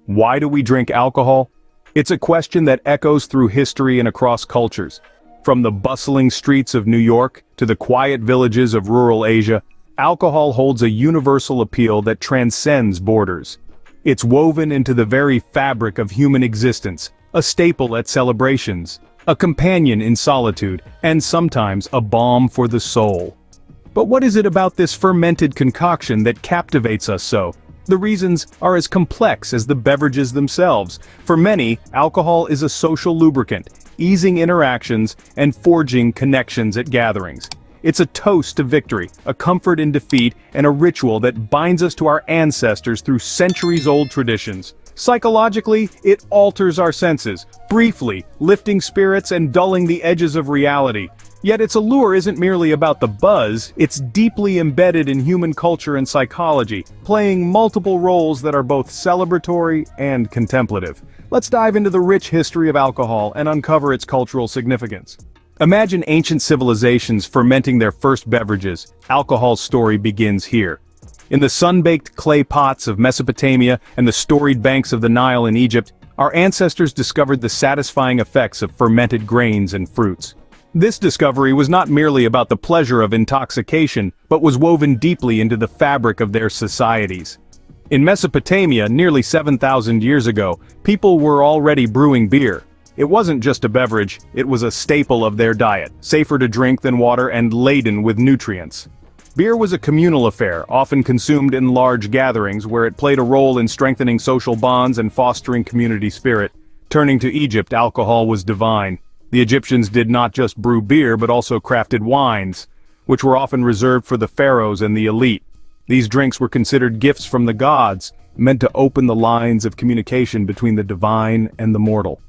Why do we drink alcohol? It's a question that echoes through history and across cultures. From the bustling streets of New York to the quiet villages of rural Asia, alcohol holds a universal appeal that transcends borders. It's woven into the very fabric of human existence, a staple at celebrations, a companion in solitude, and sometimes a balm for the soul. But what is it about this fermented concoction that captivates us so? The reasons are as complex as the beverages themselves. For many, alcohol is a social lubricant, easing interactions and forging connections at gatherings. It's a toast to victory, a comfort in defeat, and a ritual that binds us to our ancestors through centuries-old traditions. Psychologically, it alters our senses, briefly lifting spirits and dulling the edges of reality. Yet its allure isn't merely about the buzz, it's deeply embedded in human culture and psychology, playing multiple roles that are both celebratory and contemplative. Let's dive into the rich history of alcohol and uncover its cultural significance. Imagine ancient civilizations fermenting their first beverages. Alcohol's story begins here. In the sun-baked clay pots of Mesopotamia and the storied banks of the Nile in Egypt, our ancestors discovered the satisfying effects of fermented grains and fruits. This discovery was not merely about the pleasure of intoxication, but was woven deeply into the fabric of their societies. In Mesopotamia, nearly 7,000 years ago, people were already brewing beer. It wasn't just a beverage, it was a staple of their diet, safer to drink than water and laden with nutrients. Beer was a communal affair, often consumed in large gatherings where it played a role in strengthening social bonds and fostering community spirit. Turning to Egypt, alcohol was divine. The Egyptians did not just brew beer but also crafted wines, which were often reserved for the pharaohs and the elite. These drinks were considered gifts from the gods, meant to open the lines of communication between the divine and the mortal.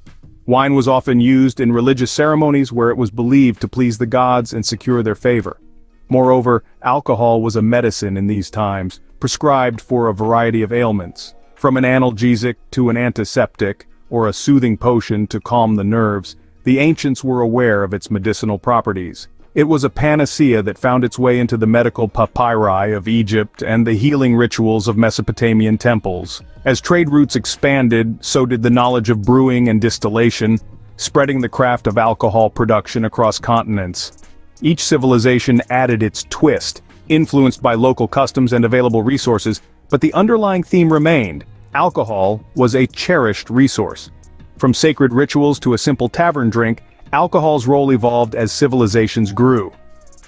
Wine was often used in religious ceremonies where it was believed to please the gods and secure their favor. Moreover, alcohol was a medicine in these times, prescribed for a variety of ailments, from an analgesic to an antiseptic, or a soothing potion to calm the nerves. The ancients were aware of its medicinal properties. It was a panacea that found its way into the medical papyri of Egypt and the healing rituals of Mesopotamian temples. As trade routes expanded, so did the knowledge of brewing and distillation, spreading the craft of alcohol production across continents. Each civilization added its twist, influenced by local customs and available resources, but the underlying theme remained. Alcohol was a cherished resource. From sacred rituals to a simple tavern drink, alcohol's role evolved as civilizations grew.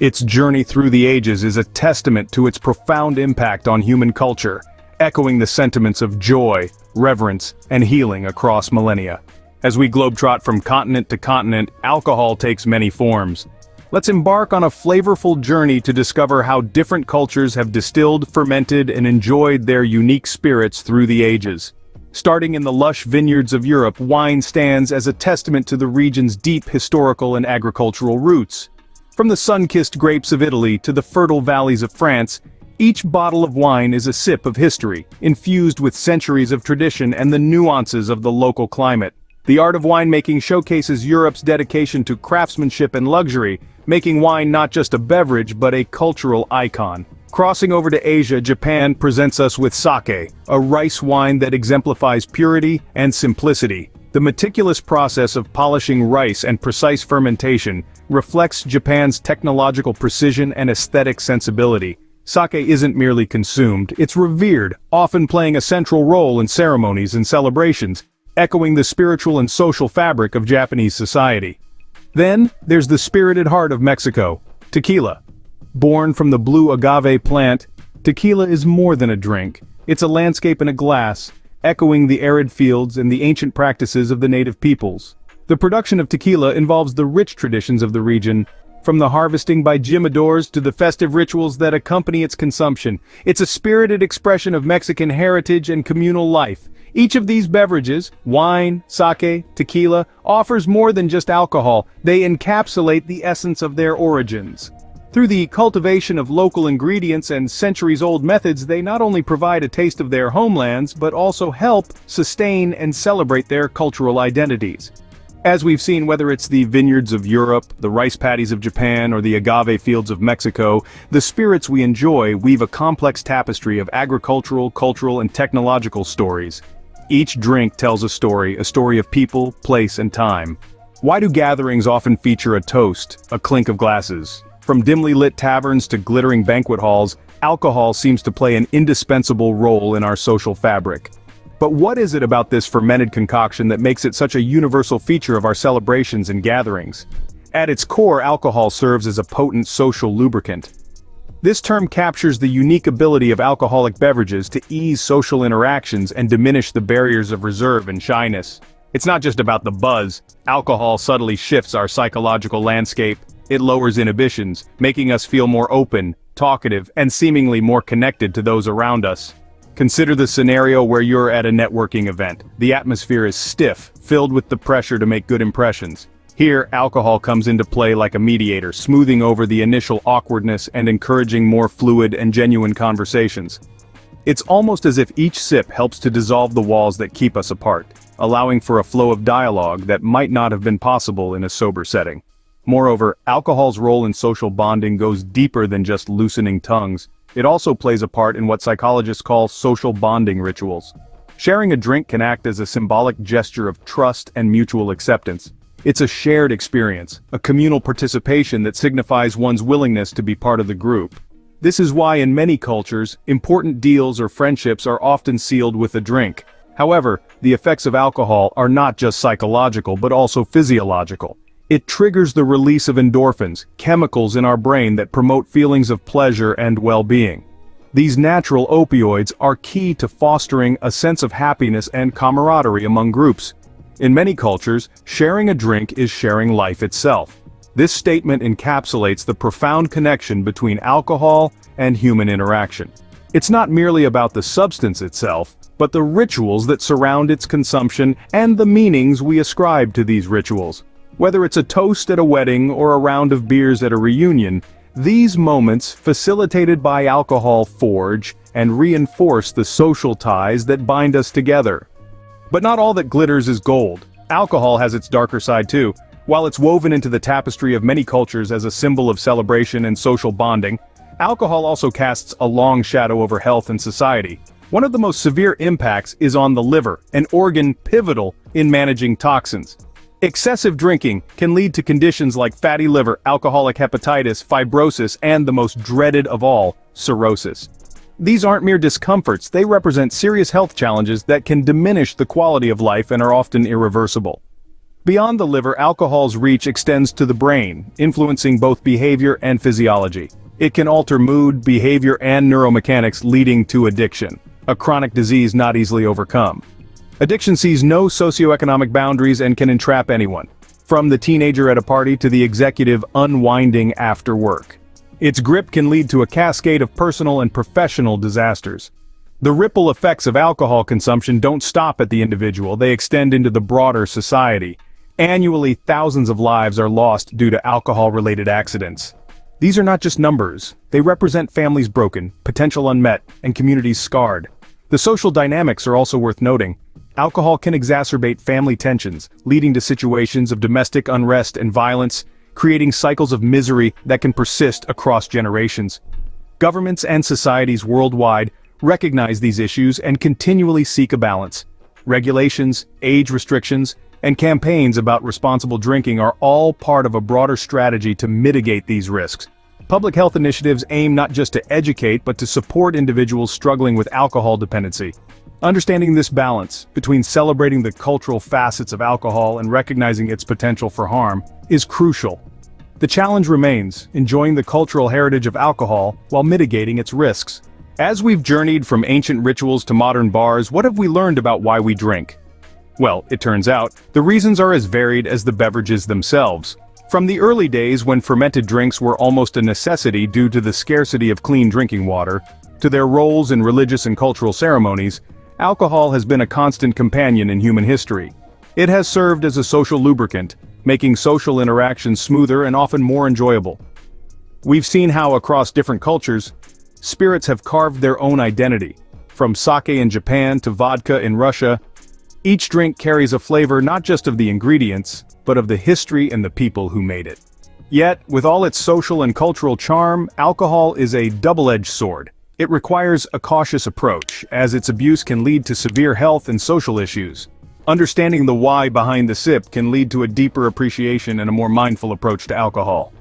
Its journey through the ages is a testament to its profound impact on human culture, echoing the sentiments of joy, reverence, and healing across millennia. As we globetrot from continent to continent, alcohol takes many forms. Let's embark on a flavorful journey to discover how different cultures have distilled, fermented, and enjoyed their unique spirits through the ages. Starting in the lush vineyards of Europe, wine stands as a testament to the region's deep historical and agricultural roots. From the sun-kissed grapes of Italy to the fertile valleys of France, each bottle of wine is a sip of history, infused with centuries of tradition and the nuances of the local climate. The art of winemaking showcases Europe's dedication to craftsmanship and luxury, making wine not just a beverage but a cultural icon. Crossing over to Asia, Japan presents us with sake, a rice wine that exemplifies purity and simplicity. The meticulous process of polishing rice and precise fermentation reflects Japan's technological precision and aesthetic sensibility. Sake isn't merely consumed, it's revered, often playing a central role in ceremonies and celebrations, echoing the spiritual and social fabric of Japanese society. Then, there's the spirited heart of Mexico, tequila. Born from the blue agave plant, tequila is more than a drink. It's a landscape in a glass, echoing the arid fields and the ancient practices of the native peoples. The production of tequila involves the rich traditions of the region, from the harvesting by jimadores to the festive rituals that accompany its consumption. It's a spirited expression of Mexican heritage and communal life. Each of these beverages, wine, sake, tequila, offers more than just alcohol. They encapsulate the essence of their origins. Through the cultivation of local ingredients and centuries-old methods, they not only provide a taste of their homelands, but also help sustain and celebrate their cultural identities. As we've seen, whether it's the vineyards of Europe, the rice paddies of Japan, or the agave fields of Mexico, the spirits we enjoy weave a complex tapestry of agricultural, cultural, and technological stories. Each drink tells a story of people, place, and time. Why do gatherings often feature a toast, a clink of glasses? From dimly lit taverns to glittering banquet halls, alcohol seems to play an indispensable role in our social fabric. But what is it about this fermented concoction that makes it such a universal feature of our celebrations and gatherings? At its core, alcohol serves as a potent social lubricant. This term captures the unique ability of alcoholic beverages to ease social interactions and diminish the barriers of reserve and shyness. It's not just about the buzz. Alcohol subtly shifts our psychological landscape. It lowers inhibitions, making us feel more open, talkative, and seemingly more connected to those around us. Consider the scenario where you're at a networking event. The atmosphere is stiff, filled with the pressure to make good impressions. Here, alcohol comes into play like a mediator, smoothing over the initial awkwardness and encouraging more fluid and genuine conversations. It's almost as if each sip helps to dissolve the walls that keep us apart, allowing for a flow of dialogue that might not have been possible in a sober setting. Moreover, alcohol's role in social bonding goes deeper than just loosening tongues. It also plays a part in what psychologists call social bonding rituals. Sharing a drink can act as a symbolic gesture of trust and mutual acceptance. It's a shared experience, a communal participation that signifies one's willingness to be part of the group. This is why in many cultures, important deals or friendships are often sealed with a drink. However, the effects of alcohol are not just psychological but also physiological. It triggers the release of endorphins, chemicals in our brain that promote feelings of pleasure and well-being. These natural opioids are key to fostering a sense of happiness and camaraderie among groups. In many cultures, sharing a drink is sharing life itself. This statement encapsulates the profound connection between alcohol and human interaction. It's not merely about the substance itself, but the rituals that surround its consumption and the meanings we ascribe to these rituals. Whether it's a toast at a wedding or a round of beers at a reunion, these moments, facilitated by alcohol, forge and reinforce the social ties that bind us together. But not all that glitters is gold. Alcohol has its darker side too. While it's woven into the tapestry of many cultures as a symbol of celebration and social bonding, alcohol also casts a long shadow over health and society. One of the most severe impacts is on the liver, an organ pivotal in managing toxins. Excessive drinking can lead to conditions like fatty liver, alcoholic hepatitis, fibrosis, and the most dreaded of all, cirrhosis. These aren't mere discomforts, they represent serious health challenges that can diminish the quality of life and are often irreversible. Beyond the liver, alcohol's reach extends to the brain, influencing both behavior and physiology. It can alter mood, behavior, and neuromechanics, leading to addiction, a chronic disease not easily overcome. Addiction sees no socioeconomic boundaries and can entrap anyone, from the teenager at a party to the executive unwinding after work. Its grip can lead to a cascade of personal and professional disasters. The ripple effects of alcohol consumption don't stop at the individual, they extend into the broader society. Annually, thousands of lives are lost due to alcohol-related accidents. These are not just numbers, they represent families broken, potential unmet, and communities scarred. The social dynamics are also worth noting. Alcohol can exacerbate family tensions, leading to situations of domestic unrest and violence, creating cycles of misery that can persist across generations. Governments and societies worldwide recognize these issues and continually seek a balance. Regulations, age restrictions, and campaigns about responsible drinking are all part of a broader strategy to mitigate these risks. Public health initiatives aim not just to educate but to support individuals struggling with alcohol dependency. Understanding this balance between celebrating the cultural facets of alcohol and recognizing its potential for harm is crucial. The challenge remains, enjoying the cultural heritage of alcohol while mitigating its risks. As we've journeyed from ancient rituals to modern bars, what have we learned about why we drink? Well, it turns out, the reasons are as varied as the beverages themselves. From the early days when fermented drinks were almost a necessity due to the scarcity of clean drinking water, to their roles in religious and cultural ceremonies, alcohol has been a constant companion in human history. It has served as a social lubricant, making social interactions smoother and often more enjoyable. We've seen how across different cultures, spirits have carved their own identity. From sake in Japan to vodka in Russia, each drink carries a flavor not just of the ingredients, but of the history and the people who made it. Yet, with all its social and cultural charm, alcohol is a double-edged sword. It requires a cautious approach, as its abuse can lead to severe health and social issues. Understanding the why behind the sip can lead to a deeper appreciation and a more mindful approach to alcohol.